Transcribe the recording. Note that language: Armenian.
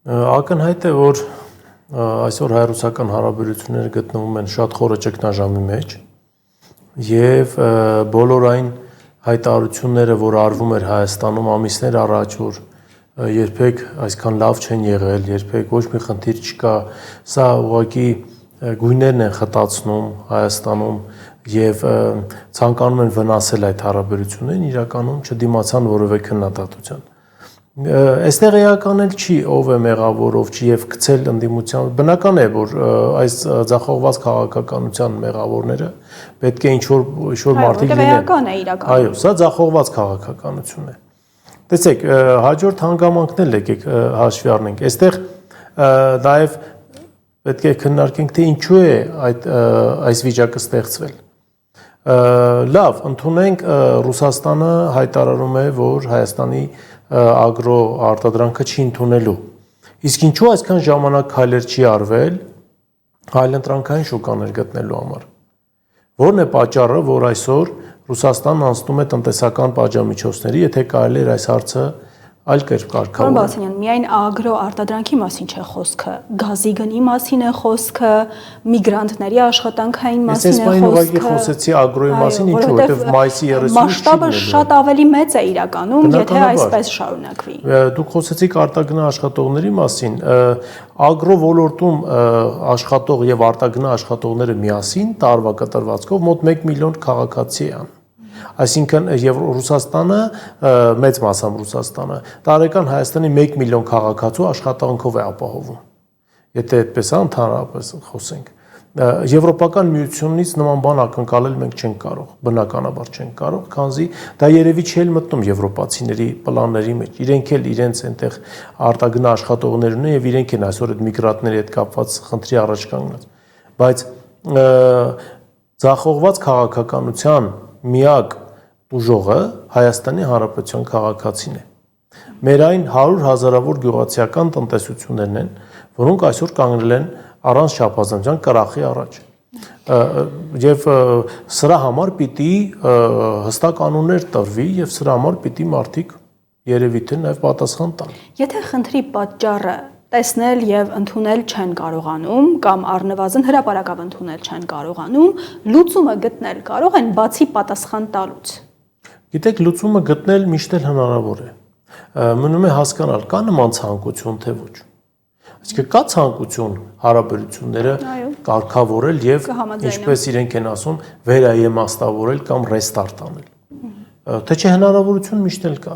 Ակնհայտ է, որ այսօր հայ-ռուսական հարաբերությունները գտնվում են շատ խորը ճգնաժամի մեջ եւ բոլոր այն հայտարարությունները, որ արվում էր Հայաստանում ամիսներ առաջ, որ երբեք այսքան լավ չեն եղել, երբեք ոչ մի խնդիր չկա, սա ուղղակի գույներն են խտացնում Հայաստանում եւ ցանկանում են վնասել այդ հարաբերություններին, իրականում չդիմացան որևէ քննադատության։ Այստեղ էական էլ չի ով է մեղավոր, ով չի եւ գցել ընդդիմության։ Բնական է, որ այս ձախողված քաղաքականության մեղավորները պետք է ինչ-որ մարդիկ լինեն։ Էական է իրականում։ Այո, սա ձախողված քաղաքականություն է։ Տեսեք, հաջորդ հանգամանքն էլ եկեք հաշվի առնենք։ Այստեղ նաեւ պետք է քննարկենք, թե ինչու է այս վիճակը ստեղծվել։ Լավ, ընդունենք Ռուսաստանը հայտարարում է, որ Հայաստանի ագրո արտադրանքը չի ընդունելու։ Իսկ ինչու այսքան ժամանակ քայլեր չի արվել այլընտրանքային շուկաներ գտնելու համար։ Որն է պատճառը, որ այսօր Ռուսաստանն անցնում է տնտեսական պատժամիջոցների, եթե կարելի էր այս հարցը այլ կերպ կարգավորել։ Պարոն Բալասանյան, միայն ագրո արտադրանքի մասին չէ խոսքը, գազի գնի մասին է խոսքը, միգրանտների աշխատանքային մասին է խոսքը։ Ես ուղղակի խոսեցի ագրոյի մասին, ինչու, որովհետև մայիսի 30-ին մասշտաբը շատ ավելի մեծ է իրականում, եթե այսպես շարունակվի։ Դուք խոսեցիք արտագնա աշխատողների մասին, ագրո ոլորտում աշխատող եւ արտագնա աշխատողները միասին տարվա կտրվածքով մոտ 1 միլիոն քաղաքացի են։ Այսինքն եւ Ռուսաստանը մեծ մասամբ Ռուսաստանը տարեկան Հայաստանի 1 միլիոն քաղաքացու աշխատանքով է ապահովում։ Եթե այդպես ընդհանրապես խոսենք, Եվրոպական միությունից նման բան ակնկալել մենք չենք կարող, բնականաբար չենք կարող, քանզի դա երևի չի էլ մտնում եվրոպացիների պլանների մեջ։ Իրենք էլ իրենց այնտեղ արտագնա աշխատողներ ունեն եւ իրենք են այսօր այդ միգրանտների հետ կապված խնդրի առաջ կանգնած։ Բայց ձախողված քաղաքականության միակ ուժողը Հայաստանի Հանրապետության քաղաքացին է։ Մեր այն 100 հազարավոր գյուղացիական տնտեսություններն են, որոնք այսօր կանգնել են առանց չափազանցության կրախի առաջ։ Եվ սրա համար պիտի հստակ կանոններ տրվի եւ սրա համար պիտի մարդիկ երևի թե նաեւ պատասխան տան։ Եթե խնդրի պատճառը տեսնել եւ ընդունել չեն կարողանում կամ առնվազն հրապարակավ ընդունել չեն կարողանում, լուծումը գտնել կարող են բացի պատասխան տալուց։ Գիտեք, լուծումը գտնել միշտ էլ հնարավոր է։ Մնում է հասկանալ, կա նման ցանկություն թե ոչ։ Այսինքն կա ցանկություն հարաբերությունները կարգավորել եւ ինչպես իրենք են ասում, վերաիմաստավորել կամ ռեստարտ անել։ Թե չէ հնարավորություն միշտ էլ կա։